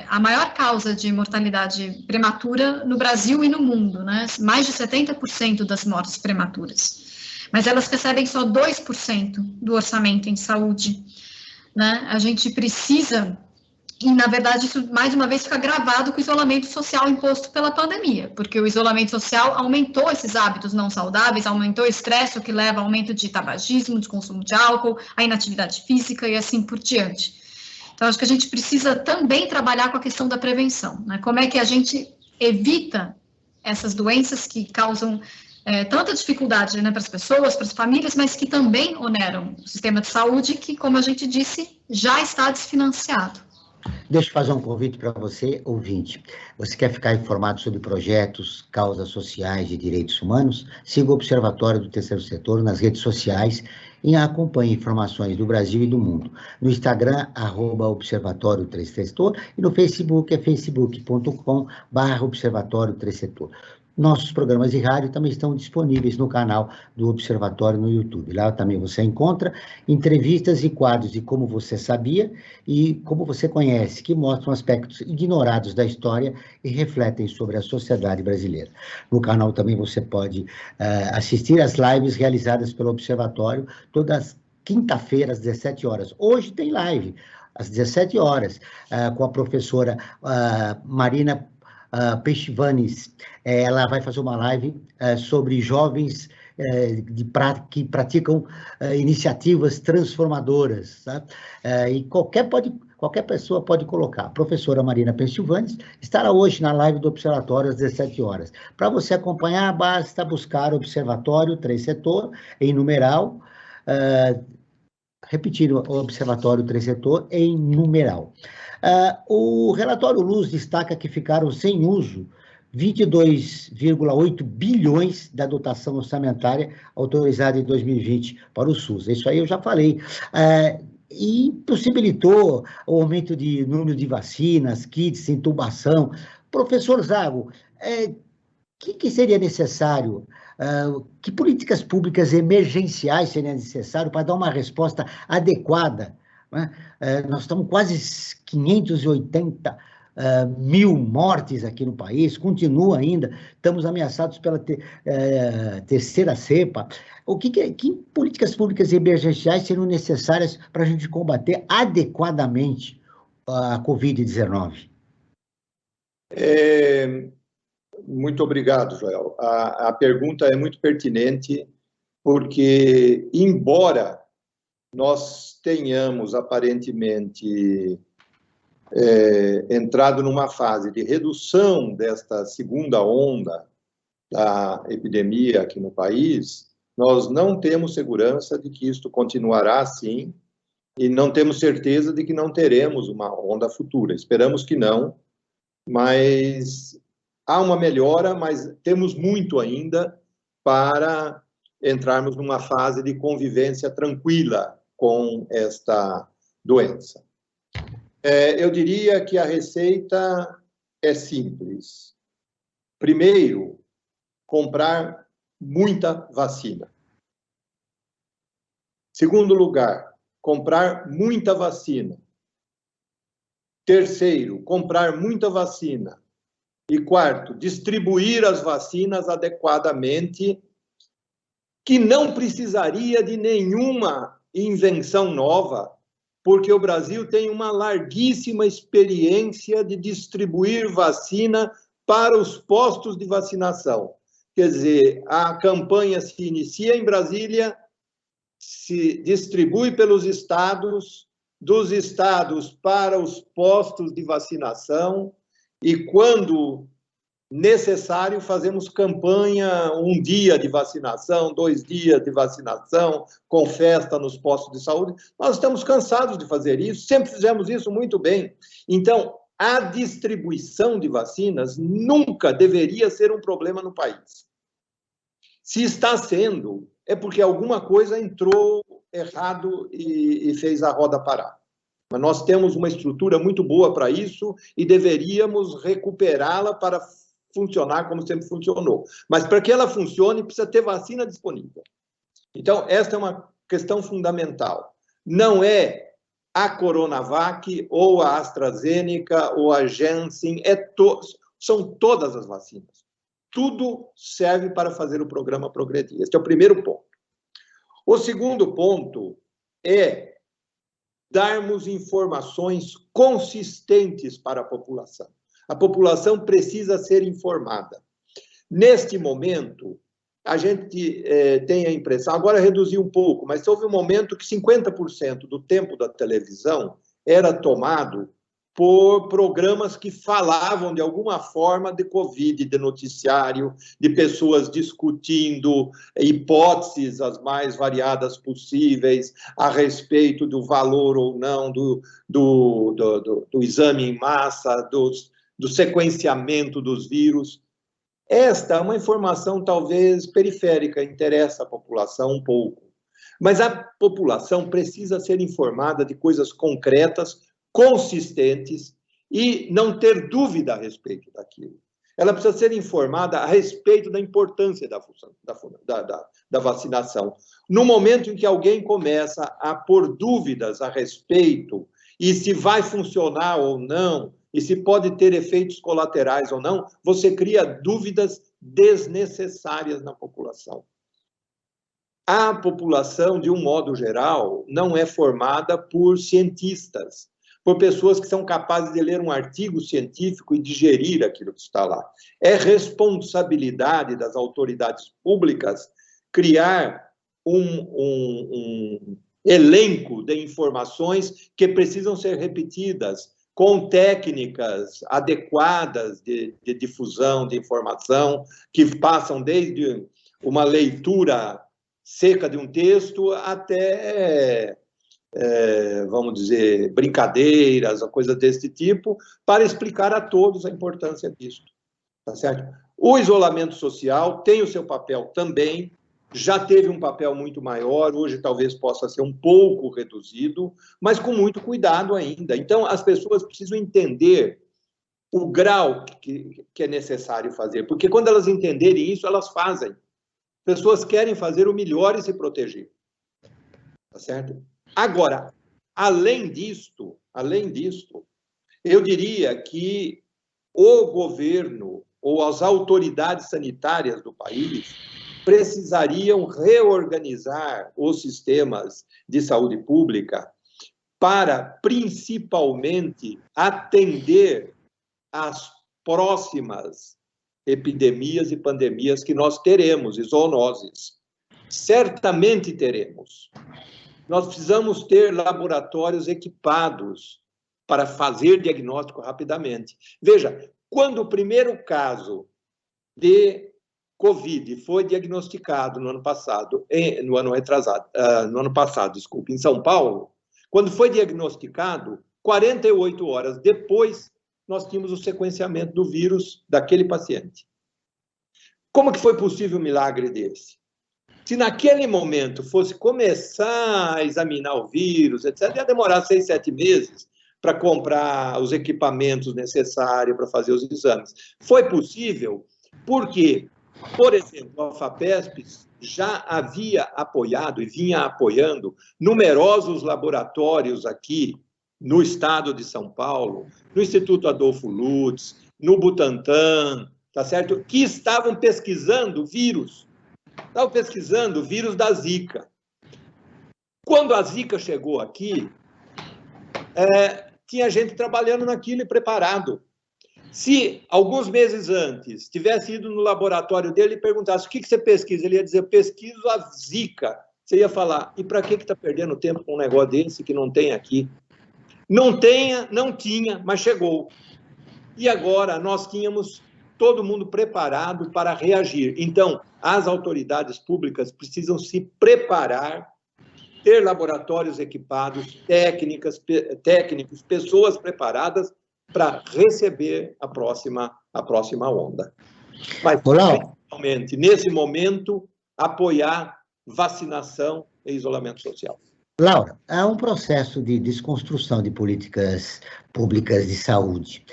a maior causa de mortalidade prematura no Brasil e no mundo, né? Mais de 70% das mortes prematuras. Mas elas recebem só 2% do orçamento em saúde, né? A gente precisa... E, na verdade, isso, mais uma vez, fica gravado com o isolamento social imposto pela pandemia, porque o isolamento social aumentou esses hábitos não saudáveis, aumentou o estresse, o que leva ao aumento de tabagismo, de consumo de álcool, a inatividade física e assim por diante. Então, acho que a gente precisa também trabalhar com a questão da prevenção, né? Como é que a gente evita essas doenças que causam tanta dificuldade, né, para as pessoas, para as famílias, mas que também oneram o sistema de saúde, que, como a gente disse, já está desfinanciado. Deixa eu fazer um convite para você, ouvinte. Você quer ficar informado sobre projetos, causas sociais e direitos humanos? Siga o Observatório do Terceiro Setor nas redes sociais e acompanhe informações do Brasil e do mundo. No Instagram, @Observatório Terceiro Setor, e no Facebook, facebook.com/Observatório Terceiro Setor. Nossos programas de rádio também estão disponíveis no canal do Observatório no YouTube. Lá também você encontra entrevistas e quadros de Como Você Sabia e Como Você Conhece, que mostram aspectos ignorados da história e refletem sobre a sociedade brasileira. No canal também você pode assistir às lives realizadas pelo Observatório todas as quinta-feiras, às 17 horas. Hoje tem live, às 17 horas, com a professora Marina Peixivanes. Ela vai fazer uma live sobre jovens que praticam iniciativas transformadoras, tá? E qualquer pessoa pode colocar. A professora Marina Peixivanes estará hoje na live do Observatório às 17 horas. Para você acompanhar, basta buscar Observatório Terceiro Setor em numeral, repetindo, Observatório Terceiro Setor em numeral. O relatório Luz destaca que ficaram sem uso 22,8 bilhões da dotação orçamentária autorizada em 2020 para o SUS. Isso aí eu já falei. E possibilitou o aumento de número de vacinas, kits, intubação. Professor Zago, que seria necessário? Que políticas públicas emergenciais seriam necessárias para dar uma resposta adequada? Nós estamos quase 580 mil mortes aqui no país, continua ainda, estamos ameaçados pela terceira cepa. Que políticas públicas emergenciais seriam necessárias para a gente combater adequadamente a Covid-19? Muito obrigado, Joel. A pergunta é muito pertinente, porque, embora nós tenhamos, aparentemente, entrado numa fase de redução desta segunda onda da epidemia aqui no país, nós não temos segurança de que isto continuará assim e não temos certeza de que não teremos uma onda futura. Esperamos que não, mas há uma melhora, mas temos muito ainda para entrarmos numa fase de convivência tranquila com esta doença. Eu diria que a receita é simples. Primeiro, comprar muita vacina. Segundo lugar, comprar muita vacina. Terceiro, comprar muita vacina. E quarto, distribuir as vacinas adequadamente, que não precisaria de nenhuma invenção nova, porque o Brasil tem uma larguíssima experiência de distribuir vacina para os postos de vacinação. Quer dizer, a campanha se inicia em Brasília, se distribui pelos estados, dos estados para os postos de vacinação, e quando necessário, fazemos campanha, 1 dia de vacinação, 2 dias de vacinação, com festa nos postos de saúde. Nós estamos cansados de fazer isso, sempre fizemos isso muito bem. Então, a distribuição de vacinas nunca deveria ser um problema no país. Se está sendo, é porque alguma coisa entrou errado e fez a roda parar. Mas nós temos uma estrutura muito boa para isso e deveríamos recuperá-la para funcionar como sempre funcionou. Mas para que ela funcione, precisa ter vacina disponível. Então, esta é uma questão fundamental, não é a Coronavac ou a AstraZeneca ou a Janssen, são todas as vacinas. Tudo serve para fazer o programa progredir. Este é o primeiro ponto. O segundo ponto é darmos informações consistentes para a população. A população precisa ser informada. Neste momento, a gente tem a impressão, agora reduziu um pouco, mas houve um momento que 50% do tempo da televisão era tomado por programas que falavam de alguma forma de Covid, de noticiário, de pessoas discutindo hipóteses as mais variadas possíveis a respeito do valor ou não do exame em massa, do sequenciamento dos vírus. Esta é uma informação talvez periférica, interessa a população um pouco. Mas a população precisa ser informada de coisas concretas, consistentes e não ter dúvida a respeito daquilo. Ela precisa ser informada a respeito da importância da vacinação. No momento em que alguém começa a pôr dúvidas a respeito e se vai funcionar ou não, e se pode ter efeitos colaterais ou não, você cria dúvidas desnecessárias na população. A população, de um modo geral, não é formada por cientistas, por pessoas que são capazes de ler um artigo científico e digerir aquilo que está lá. É responsabilidade das autoridades públicas criar um elenco de informações que precisam ser repetidas, com técnicas adequadas de difusão de informação, que passam desde uma leitura seca de um texto até, vamos dizer, brincadeiras, coisas desse tipo, para explicar a todos a importância disso. Tá certo? O isolamento social tem o seu papel também, já teve um papel muito maior, hoje talvez possa ser um pouco reduzido, mas com muito cuidado ainda. Então, as pessoas precisam entender o grau que é necessário fazer, porque quando elas entenderem isso, elas fazem. Pessoas querem fazer o melhor e se proteger. Tá certo? Agora, além disto, eu diria que o governo ou as autoridades sanitárias do país precisariam reorganizar os sistemas de saúde pública para, principalmente, atender às próximas epidemias e pandemias que nós teremos, e zoonoses. Certamente teremos. Nós precisamos ter laboratórios equipados para fazer diagnóstico rapidamente. Veja, quando o primeiro caso de Covid foi diagnosticado no ano passado, em São Paulo, quando foi diagnosticado, 48 horas depois, nós tínhamos o sequenciamento do vírus daquele paciente. Como que foi possível um milagre desse? Se naquele momento fosse começar a examinar o vírus, etc., ia demorar 6, 7 meses para comprar os equipamentos necessários para fazer os exames. Foi possível porque, por exemplo, a FAPESP já havia apoiado e vinha apoiando numerosos laboratórios aqui no estado de São Paulo, no Instituto Adolfo Lutz, no Butantan, tá certo? Que estavam pesquisando vírus. Estavam pesquisando o vírus da Zika. Quando a Zika chegou aqui, tinha gente trabalhando naquilo e preparado. Se, alguns meses antes, tivesse ido no laboratório dele e perguntasse o que você pesquisa, ele ia dizer, pesquiso a Zika. Você ia falar, e para que está perdendo tempo com um negócio desse que não tem aqui? Não tinha, mas chegou. E agora nós tínhamos todo mundo preparado para reagir. Então, as autoridades públicas precisam se preparar, ter laboratórios equipados, técnicos, pessoas preparadas para receber a próxima onda. Mas, principalmente, nesse momento, apoiar vacinação e isolamento social. Laura, há um processo de desconstrução de políticas públicas de saúde.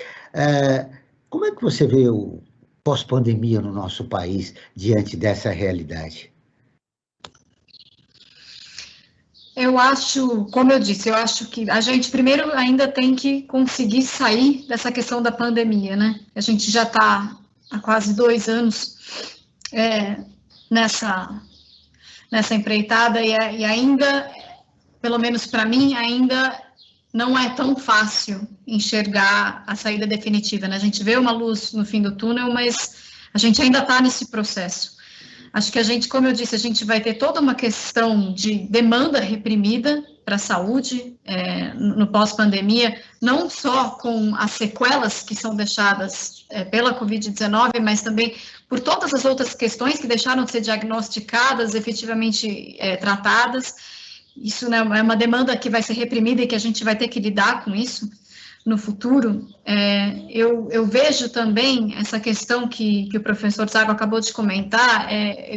Como é que você vê o pós-pandemia no nosso país diante dessa realidade? Eu acho, como eu disse, eu acho que a gente primeiro ainda tem que conseguir sair dessa questão da pandemia, né? A gente já está há quase 2 anos nessa empreitada e ainda, pelo menos para mim, ainda não é tão fácil enxergar a saída definitiva, né? A gente vê uma luz no fim do túnel, mas a gente ainda está nesse processo. Acho que a gente, como eu disse, a gente vai ter toda uma questão de demanda reprimida para a saúde no pós-pandemia, não só com as sequelas que são deixadas pela Covid-19, mas também por todas as outras questões que deixaram de ser diagnosticadas, efetivamente tratadas. Isso, né, é uma demanda que vai ser reprimida e que a gente vai ter que lidar com isso no futuro. Eu vejo também essa questão que o professor Zago acabou de comentar,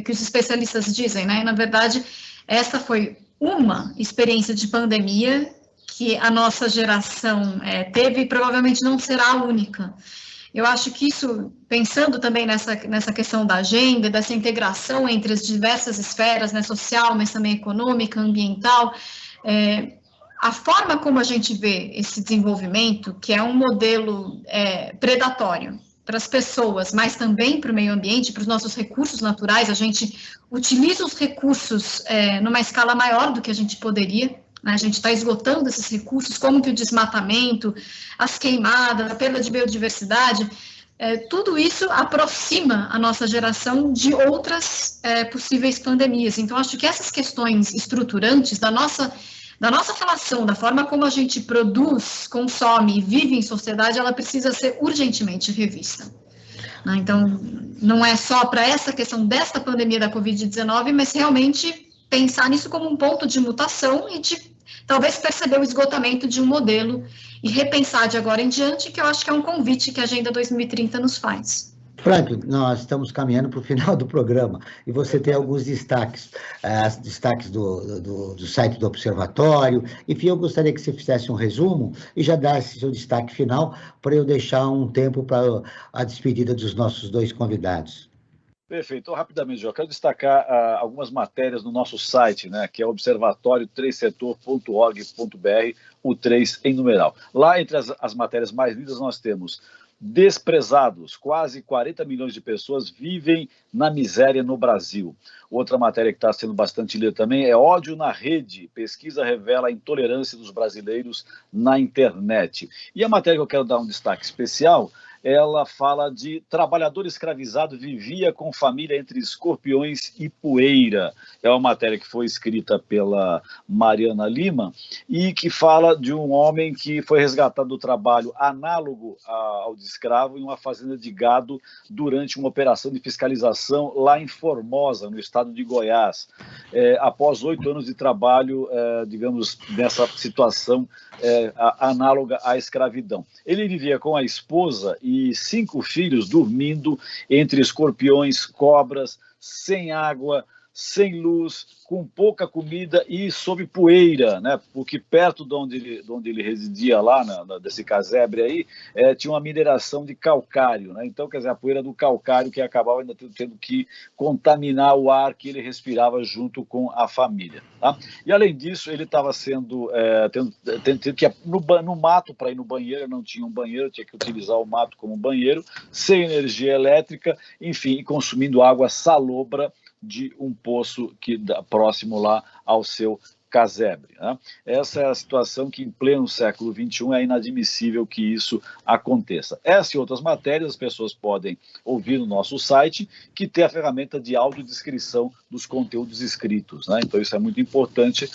que os especialistas dizem, né? Na verdade, essa foi uma experiência de pandemia que a nossa geração teve e provavelmente não será a única. Eu acho que isso, pensando também nessa questão da agenda, dessa integração entre as diversas esferas, né, social, mas também econômica, ambiental, a forma como a gente vê esse desenvolvimento, que é um modelo predatório para as pessoas, mas também para o meio ambiente, para os nossos recursos naturais, a gente utiliza os recursos numa escala maior do que a gente poderia, né? A gente está esgotando esses recursos, como que o desmatamento, as queimadas, a perda de biodiversidade, tudo isso aproxima a nossa geração de outras possíveis pandemias. Então, acho que essas questões estruturantes da nossa relação, da forma como a gente produz, consome e vive em sociedade, ela precisa ser urgentemente revista. Então, não é só para essa questão desta pandemia da Covid-19, mas realmente pensar nisso como um ponto de mutação e de talvez perceber o esgotamento de um modelo e repensar de agora em diante, que eu acho que é um convite que a Agenda 2030 nos faz. Franklin, nós estamos caminhando para o final do programa e você tem alguns destaques, destaques do site do Observatório. Enfim, eu gostaria que você fizesse um resumo e já desse seu destaque final para eu deixar um tempo para a despedida dos nossos 2 convidados. Perfeito. Então, rapidamente, eu quero destacar algumas matérias no nosso site, né, que é observatório3setor.org.br, o 3 em numeral. Lá, entre as matérias mais lidas, nós temos desprezados, quase 40 milhões de pessoas vivem na miséria no Brasil. Outra matéria que está sendo bastante lida também é ódio na rede, pesquisa revela a intolerância dos brasileiros na internet. E a matéria que eu quero dar um destaque especial, ela fala de trabalhador escravizado vivia com família entre escorpiões e poeira. É uma matéria que foi escrita pela Mariana Lima e que fala de um homem que foi resgatado do trabalho análogo ao de escravo em uma fazenda de gado durante uma operação de fiscalização lá em Formosa, no estado de Goiás. Após 8 anos de trabalho, digamos, nessa situação análoga à escravidão. Ele vivia com a esposa e 5 filhos dormindo entre escorpiões, cobras, sem água, sem luz, com pouca comida e sob poeira, né? Porque perto de onde ele residia lá, desse casebre aí, tinha uma mineração de calcário, né? Então, quer dizer, a poeira do calcário que acabava ainda tendo que contaminar o ar que ele respirava junto com a família, tá? E além disso, ele estava sendo, tendo que ir no mato para ir no banheiro, não tinha um banheiro, tinha que utilizar o mato como banheiro, sem energia elétrica, enfim, e consumindo água salobra de um poço próximo lá ao seu casebre, né? Essa é a situação que, em pleno século XXI, é inadmissível que isso aconteça. Essa e outras matérias as pessoas podem ouvir no nosso site, que tem a ferramenta de autodescrição dos conteúdos escritos, né? Então isso é muito importante,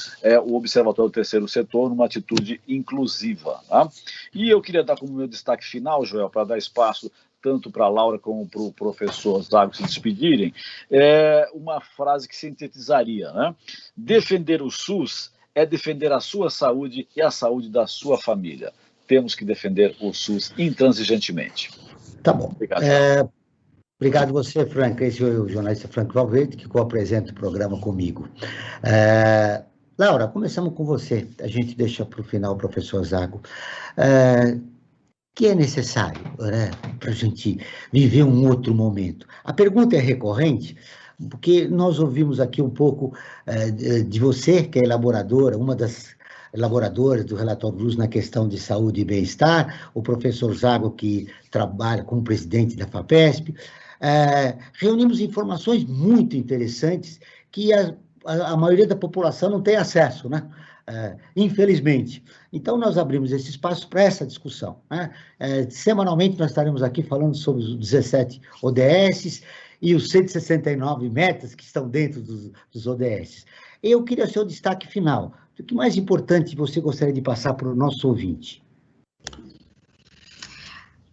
o Observatório do Terceiro Setor numa atitude inclusiva, tá? E eu queria dar como meu destaque final, Joel, para dar espaço tanto para a Laura como para o professor Zago se despedirem, uma frase que sintetizaria, né? Defender o SUS é defender a sua saúde e a saúde da sua família. Temos que defender o SUS intransigentemente. Tá bom. Obrigado. Obrigado você, Frank. Esse é o jornalista Frank Valverde, que co-apresenta o programa comigo. Laura, começamos com você. A gente deixa para o final o professor Zago. Que é necessário, né, para a gente viver um outro momento. A pergunta é recorrente, porque nós ouvimos aqui um pouco de você, que é elaboradora, uma das elaboradoras do relatório Luz na questão de saúde e bem-estar, o professor Zago, que trabalha como presidente da FAPESP. Reunimos informações muito interessantes que a maioria da população não tem acesso, né? Infelizmente. Então, nós abrimos esse espaço para essa discussão, né? Semanalmente, nós estaremos aqui falando sobre os 17 ODS e os 169 metas que estão dentro dos ODS. Eu queria o seu destaque final. O que mais importante você gostaria de passar para o nosso ouvinte?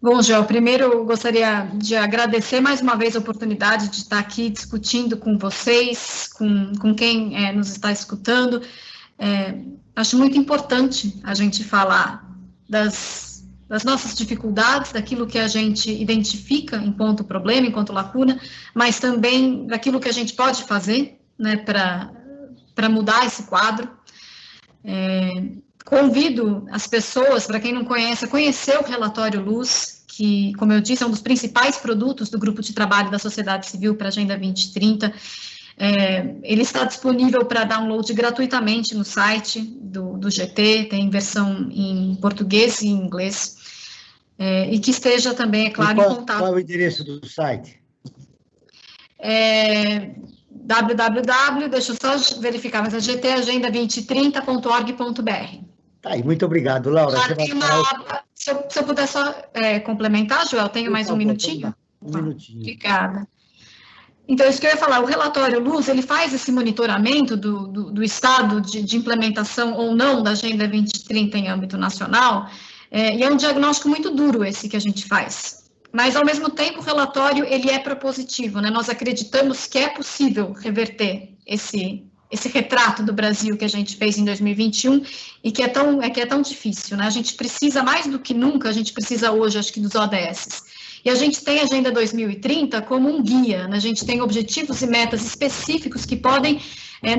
Bom, Joel, primeiro eu gostaria de agradecer mais uma vez a oportunidade de estar aqui discutindo com vocês, com quem nos está escutando. Acho muito importante a gente falar das nossas dificuldades, daquilo que a gente identifica enquanto problema, enquanto lacuna, mas também daquilo que a gente pode fazer, né, para mudar esse quadro. Convido as pessoas, para quem não conhece, a conhecer o relatório Luz, que, como eu disse, é um dos principais produtos do Grupo de Trabalho da Sociedade Civil para a Agenda 2030. Ele está disponível para download gratuitamente no site do GT, tem versão em português e em inglês, e que esteja também, é claro, em contato. Qual é o endereço do site? Deixa eu só verificar, mas é gtagenda2030.org.br. Tá aí, muito obrigado, Laura. Já tem uma aba, se eu puder só complementar, Joel, tenho mais um minutinho? Um minutinho. Obrigada. Então, isso que eu ia falar, o relatório Luz, ele faz esse monitoramento do estado de implementação ou não da Agenda 2030 em âmbito nacional, e é um diagnóstico muito duro esse que a gente faz. Mas, ao mesmo tempo, o relatório, ele é propositivo, né? Nós acreditamos que é possível reverter esse retrato do Brasil que a gente fez em 2021 e que é tão difícil, né? A gente precisa, mais do que nunca, a gente precisa hoje, acho que, dos ODS. E a gente tem a Agenda 2030 como um guia, né? A gente tem objetivos e metas específicos que podem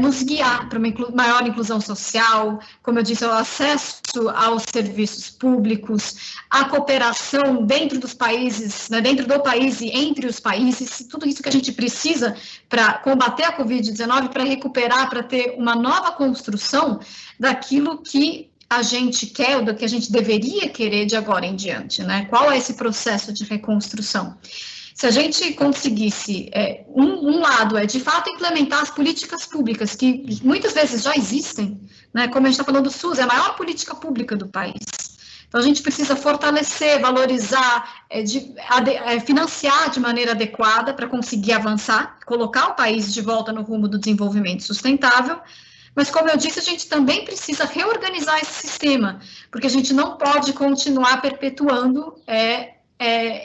nos guiar para uma maior inclusão social, como eu disse, o acesso aos serviços públicos, a cooperação dentro dos países, né, dentro do país e entre os países, tudo isso que a gente precisa para combater a Covid-19, para recuperar, para ter uma nova construção daquilo que a gente quer, ou do que a gente deveria querer de agora em diante, né? Qual é esse processo de reconstrução? Se a gente conseguisse, um lado é, de fato, implementar as políticas públicas, que muitas vezes já existem, né? Como a gente está falando do SUS, é a maior política pública do país. Então, a gente precisa fortalecer, valorizar, financiar de maneira adequada para conseguir avançar, colocar o país de volta no rumo do desenvolvimento sustentável. Mas, como eu disse, a gente também precisa reorganizar esse sistema, porque a gente não pode continuar perpetuando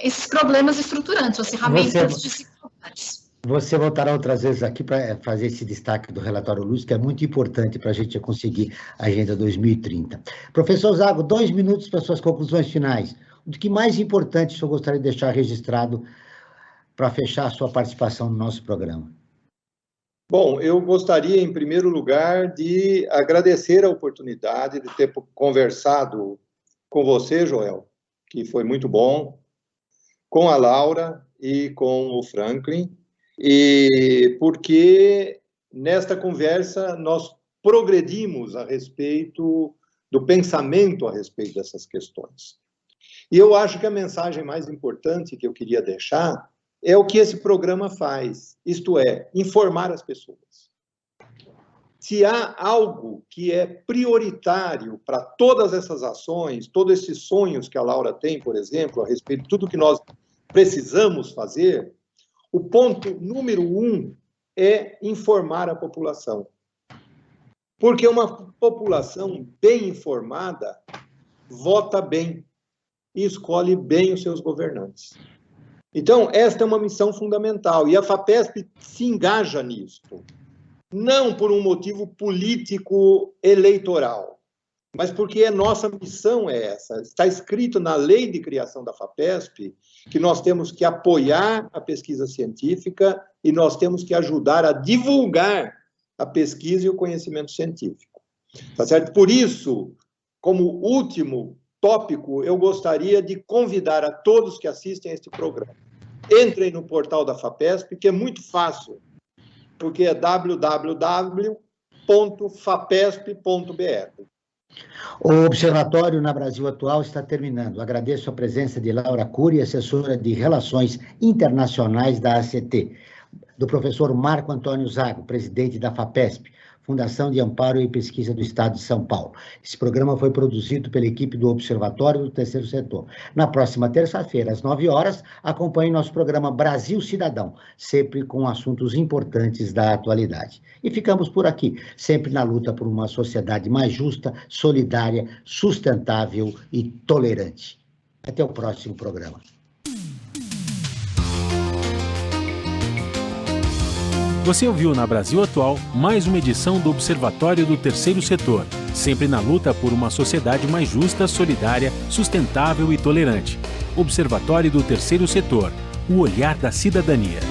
esses problemas estruturantes, as ferramentas de dificuldades. Você voltará outras vezes aqui para fazer esse destaque do relatório Luz, que é muito importante para a gente conseguir a Agenda 2030. Professor Zago, 2 minutos para suas conclusões finais. O que mais importante o senhor gostaria de deixar registrado para fechar a sua participação no nosso programa? Bom, eu gostaria, em primeiro lugar, de agradecer a oportunidade de ter conversado com você, Joel, que foi muito bom, com a Laura e com o Franklin, e porque nesta conversa nós progredimos a respeito do pensamento a respeito dessas questões. E eu acho que a mensagem mais importante que eu queria deixar é o que esse programa faz, isto é, informar as pessoas. Se há algo que é prioritário para todas essas ações, todos esses sonhos que a Laura tem, por exemplo, a respeito de tudo que nós precisamos fazer, o ponto número 1 é informar a população. Porque uma população bem informada vota bem e escolhe bem os seus governantes. Então, esta é uma missão fundamental, e a FAPESP se engaja nisso, não por um motivo político eleitoral, mas porque a nossa missão é essa. Está escrito na lei de criação da FAPESP que nós temos que apoiar a pesquisa científica e nós temos que ajudar a divulgar a pesquisa e o conhecimento científico. Tá certo? Por isso, como último tópico, eu gostaria de convidar a todos que assistem a este programa. Entrem no portal da FAPESP, que é muito fácil porque é www.fapesp.br. O Observatório na Brasil Atual está terminando. Agradeço a presença de Laura Cury, assessora de Relações Internacionais da ACT, do professor Marco Antônio Zago, presidente da FAPESP, Fundação de Amparo e Pesquisa do Estado de São Paulo. Esse programa foi produzido pela equipe do Observatório do Terceiro Setor. Na próxima terça-feira, às 9 horas, acompanhe nosso programa Brasil Cidadão, sempre com assuntos importantes da atualidade. E ficamos por aqui, sempre na luta por uma sociedade mais justa, solidária, sustentável e tolerante. Até o próximo programa. Você ouviu na Brasil Atual mais uma edição do Observatório do Terceiro Setor, sempre na luta por uma sociedade mais justa, solidária, sustentável e tolerante. Observatório do Terceiro Setor, o olhar da cidadania.